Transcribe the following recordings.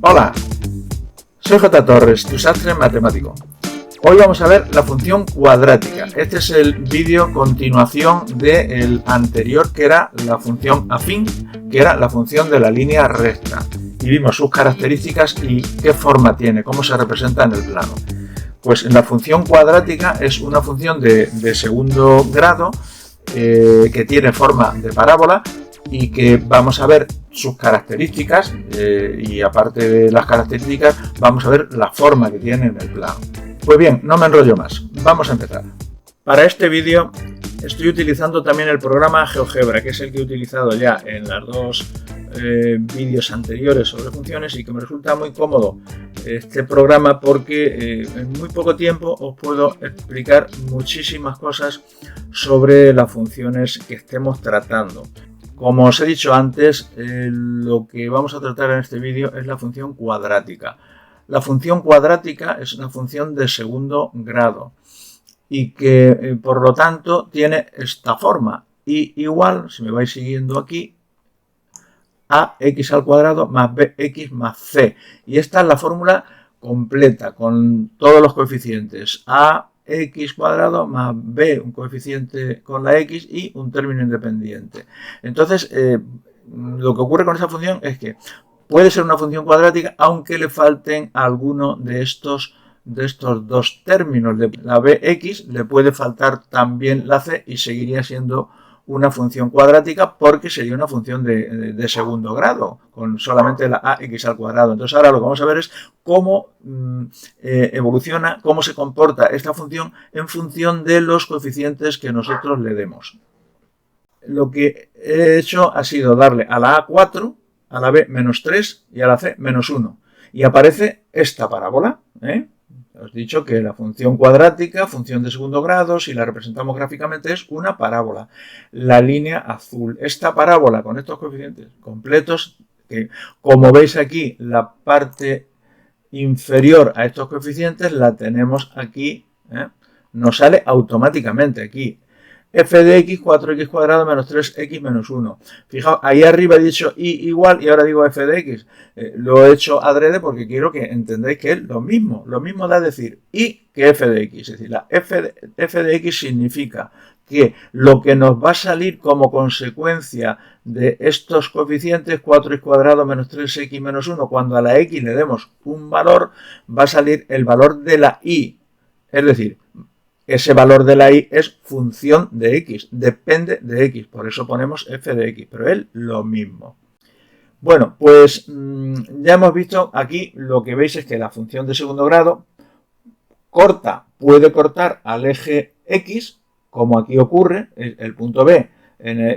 Hola, soy J. Torres, tu sastre matemático. Hoy vamos a ver la función cuadrática. Este es el vídeo continuación del anterior, que era la función afín, que era la función de la línea recta. Y vimos sus características y qué forma tiene, cómo se representa en el plano. Pues la función cuadrática es una función de segundo grado que tiene forma de parábola y que vamos a ver sus características y aparte de las características vamos a ver la forma que tiene en el plano. Pues bien, no me enrollo más, vamos a empezar. Para este vídeo estoy utilizando también el programa GeoGebra, que es el que he utilizado ya en las dos vídeos anteriores sobre funciones y que me resulta muy cómodo este programa porque en muy poco tiempo os puedo explicar muchísimas cosas sobre las funciones que estemos tratando. Como os he dicho antes, lo que vamos a tratar en este vídeo es la función cuadrática. La función cuadrática es una función de segundo grado y que por lo tanto tiene esta forma. Y igual, si me vais siguiendo aquí, ax al cuadrado más bx más c. Y esta es la fórmula completa con todos los coeficientes. Ax cuadrado más b, un coeficiente con la x y un término independiente. Entonces, lo que ocurre con esta función es que puede ser una función cuadrática aunque le falten alguno de estos dos términos. De la bx le puede faltar también la c y seguiría siendo una función cuadrática porque sería una función de segundo grado con solamente la ax al cuadrado. Entonces ahora lo que vamos a ver es cómo evoluciona, cómo se comporta esta función en función de los coeficientes que nosotros le demos. Lo que he hecho ha sido darle a la a 4, a la b menos 3 y a la c menos 1. Y aparece esta parábola. Os he dicho que la función cuadrática, función de segundo grado, si la representamos gráficamente, es una parábola. La línea azul. Esta parábola con estos coeficientes completos, que como veis aquí, la parte inferior a estos coeficientes la tenemos aquí. Nos sale automáticamente aquí. F de x, 4x cuadrado menos 3x menos 1. Fijaos, ahí arriba he dicho y igual y ahora digo f de x. Lo he hecho adrede porque quiero que entendáis que es lo mismo. Lo mismo da decir y que f de x. Es decir, la f de x significa que lo que nos va a salir como consecuencia de estos coeficientes, 4x cuadrado menos 3x menos 1, cuando a la x le demos un valor, va a salir el valor de la y. Es decir, ese valor de la y es función de x, depende de x, por eso ponemos f de x, pero es lo mismo. Bueno, pues ya hemos visto aquí, lo que veis es que la función de segundo grado puede cortar al eje x, como aquí ocurre, el punto B.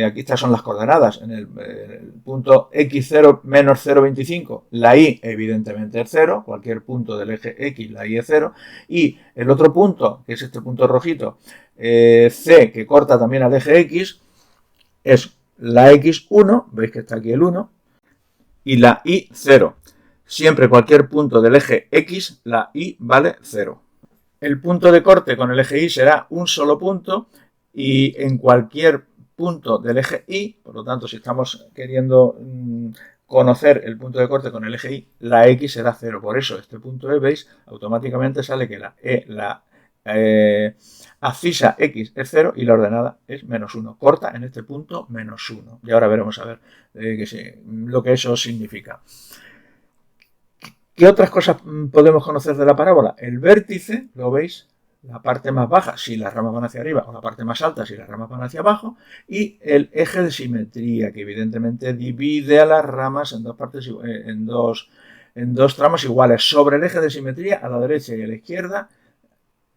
Aquí estas son las coordenadas. En el punto x0 menos 0,25, la y evidentemente es 0. Cualquier punto del eje x, la y es 0. Y el otro punto, que es este punto rojito, C, que corta también al eje x, es la x1, veis que está aquí el 1, y la y 0. Siempre cualquier punto del eje x, la y vale 0. El punto de corte con el eje y será un solo punto y en cualquier punto del eje y, por lo tanto, si estamos queriendo conocer el punto de corte con el eje y, la x será 0. Por eso, este punto E, veis, automáticamente sale que la abscisa x es 0 y la ordenada es menos 1. Corta en este punto menos 1. Y ahora veremos a ver lo que eso significa. ¿Qué otras cosas podemos conocer de la parábola? El vértice, lo veis, la parte más baja si las ramas van hacia arriba o la parte más alta si las ramas van hacia abajo, y el eje de simetría, que evidentemente divide a las ramas en dos partes, en dos tramos iguales. Sobre el eje de simetría, a la derecha y a la izquierda,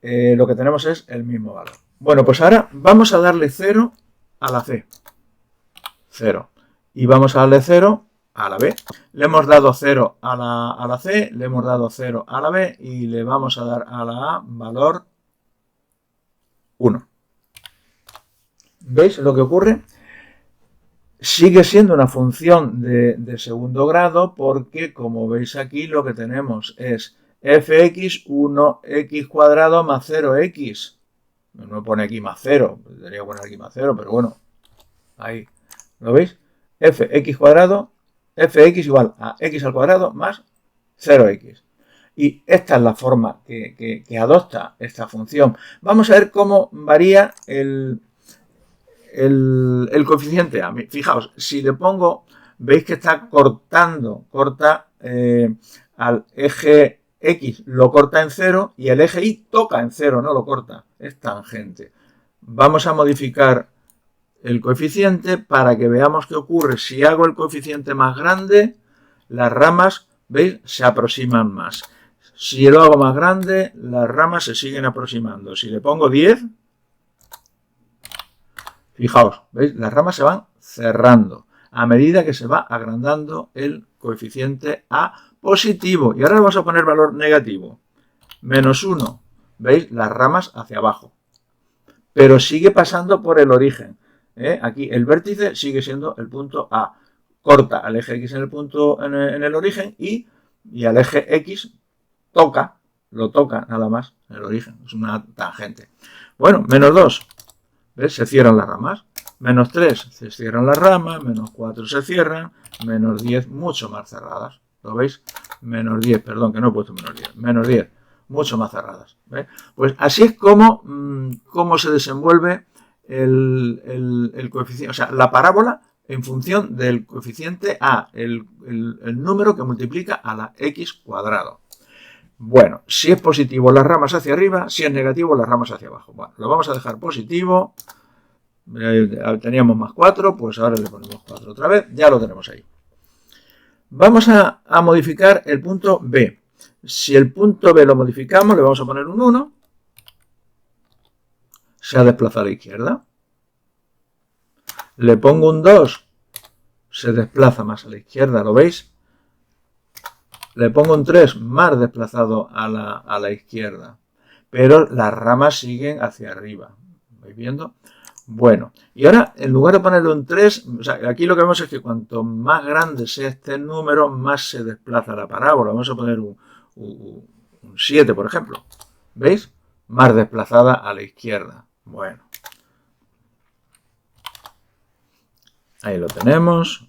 lo que tenemos es el mismo valor. Bueno, pues ahora vamos a darle 0 a la C. 0. Y vamos a darle 0 a la B. Le hemos dado 0 a la C, le hemos dado 0 a la B y le vamos a dar a la A valor 1. ¿Veis lo que ocurre? Sigue siendo una función de segundo grado porque, como veis aquí, lo que tenemos es fx 1x cuadrado más 0x. No me pone aquí más 0, debería poner aquí más 0, pero bueno, ahí, ¿lo veis? Fx cuadrado, fx igual a x al cuadrado más 0x. Y esta es la forma que adopta esta función. Vamos a ver cómo varía el coeficiente A. Fijaos, si le pongo, veis que está corta al eje X, lo corta en 0 y el eje Y toca en 0, no lo corta, es tangente. Vamos a modificar el coeficiente para que veamos qué ocurre. Si hago el coeficiente más grande, las ramas, ¿veis?, se aproximan más. Si lo hago más grande, las ramas se siguen aproximando. Si le pongo 10, fijaos, ¿veis? Las ramas se van cerrando a medida que se va agrandando el coeficiente A positivo. Y ahora vamos a poner valor negativo. Menos 1. ¿Veis? Las ramas hacia abajo. Pero sigue pasando por el origen. Aquí el vértice sigue siendo el punto A. Corta al eje X en el origen y al eje X lo toca nada más en el origen. Es una tangente. Bueno, menos 2. ¿Ves? Se cierran las ramas. Menos 3 se cierran las ramas. Menos 4 se cierran. Menos 10 mucho más cerradas. ¿Lo veis? Menos 10, perdón, que no he puesto menos 10. Menos 10, mucho más cerradas. ¿Ves? Pues así es como se desenvuelve el coeficiente, o sea, la parábola en función del coeficiente A, el número que multiplica a la x cuadrado. Bueno, si es positivo las ramas hacia arriba, si es negativo las ramas hacia abajo. Bueno, lo vamos a dejar positivo. Teníamos más 4, pues ahora le ponemos 4 otra vez. Ya lo tenemos ahí. Vamos a modificar el punto B. Si el punto B lo modificamos, le vamos a poner un 1. Se ha desplazado a la izquierda. Le pongo un 2. Se desplaza más a la izquierda, ¿lo veis? Le pongo un 3, más desplazado a la izquierda. Pero las ramas siguen hacia arriba. ¿Vais viendo? Bueno, y ahora en lugar de ponerle un 3, o sea, aquí lo que vemos es que cuanto más grande sea este número, más se desplaza la parábola. Vamos a poner un 7, por ejemplo. ¿Veis? Más desplazada a la izquierda. Bueno. Ahí lo tenemos.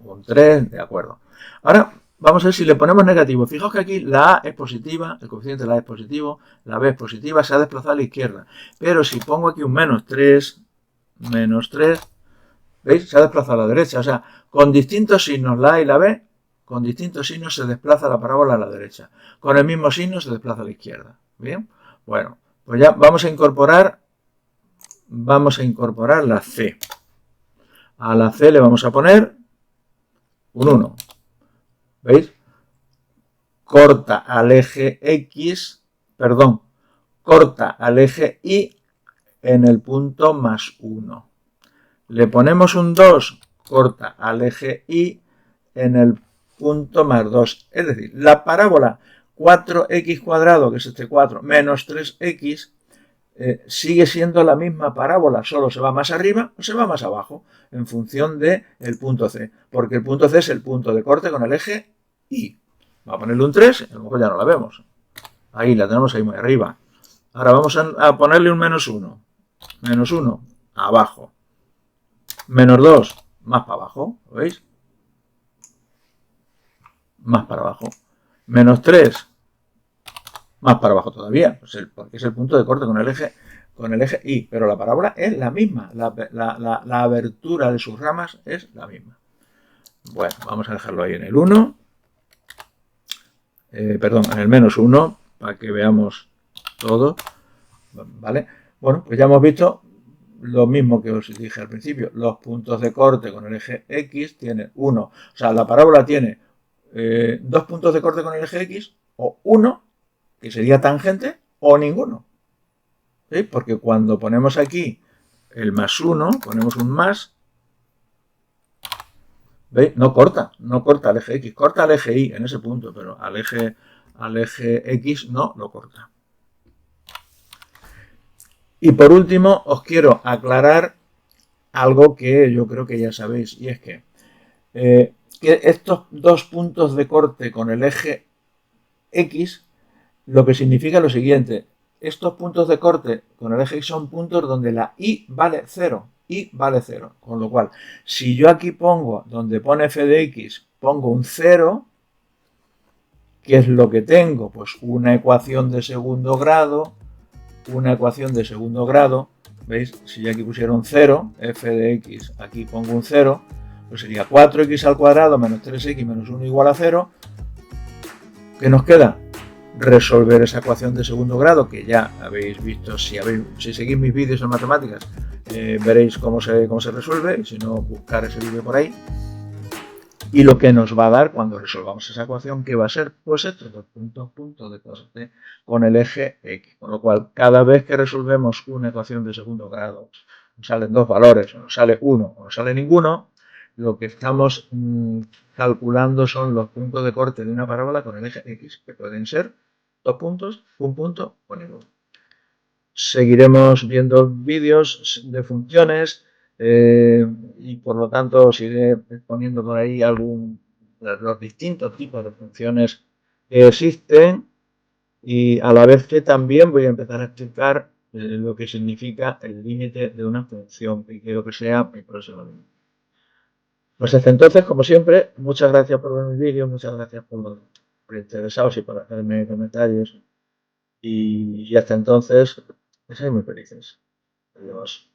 Un 3, de acuerdo. Ahora vamos a ver si le ponemos negativo. Fijaos que aquí la A es positiva, el coeficiente de la A es positivo, la B es positiva, se ha desplazado a la izquierda. Pero si pongo aquí un menos 3, ¿veis? Se ha desplazado a la derecha. O sea, con distintos signos, la A y la B, con distintos signos se desplaza la parábola a la derecha. Con el mismo signo se desplaza a la izquierda. ¿Bien? Bueno, pues ya vamos a incorporar la C. A la C le vamos a poner un 1. ¿Veis? Corta al eje X, corta al eje Y en el punto más 1. Le ponemos un 2, corta al eje Y en el punto más 2. Es decir, la parábola 4x cuadrado, que es este 4, menos 3x, sigue siendo la misma parábola, solo se va más arriba o se va más abajo, en función del punto C, porque el punto C es el punto de corte con el eje Y. Vamos a ponerle un 3, a lo mejor ya no la vemos. Ahí la tenemos ahí muy arriba. Ahora vamos a ponerle un menos 1. Menos 1, abajo. Menos 2, más para abajo, ¿lo veis? Más para abajo. Menos 3, más para abajo todavía, porque es el punto de corte con el eje Y, pero la parábola es la misma, la abertura de sus ramas es la misma. Bueno, vamos a dejarlo ahí en el 1, en el menos 1, para que veamos todo, ¿vale? Bueno, pues ya hemos visto lo mismo que os dije al principio, los puntos de corte con el eje X tienen 1, o sea, la parábola tiene 2 puntos de corte con el eje X, o 1, que sería tangente, o ninguno. ¿Sí? Porque cuando ponemos aquí el más 1, ponemos un más, ¿veis? No corta al eje X, corta al eje Y en ese punto, pero al eje X no lo corta. Y por último, os quiero aclarar algo que yo creo que ya sabéis, y es que estos dos puntos de corte con el eje X, lo que significa lo siguiente: estos puntos de corte con el eje X son puntos donde la Y vale 0. Y vale 0. Con lo cual, si yo aquí pongo, donde pone f de x, pongo un 0, ¿Qué es lo que tengo? Pues una ecuación de segundo grado, ¿veis? Si aquí pusieron 0, f de x, aquí pongo un 0, pues sería 4x al cuadrado menos 3x menos 1 igual a 0. ¿Qué nos queda? Resolver esa ecuación de segundo grado, que ya habéis visto, si seguís mis vídeos en matemáticas, veréis cómo se resuelve, y si no, buscar ese vídeo por ahí. Y lo que nos va a dar cuando resolvamos esa ecuación, ¿qué va a ser? Pues estos dos puntos de cosas con el eje x. Con lo cual, cada vez que resolvemos una ecuación de segundo grado, nos salen dos valores, o nos sale uno o nos sale ninguno, lo que estamos calculando son los puntos de corte de una parábola con el eje x, que pueden ser dos puntos, un punto o ninguno. Seguiremos viendo vídeos de funciones y por lo tanto os iré poniendo por ahí los distintos tipos de funciones que existen, y a la vez que también voy a empezar a explicar lo que significa el límite de una función, que quiero que sea mi próximo vídeo. Pues hasta entonces, como siempre, muchas gracias por ver mi vídeo, muchas gracias por interesados y por hacerme comentarios, y hasta entonces, que seáis muy felices. Adiós.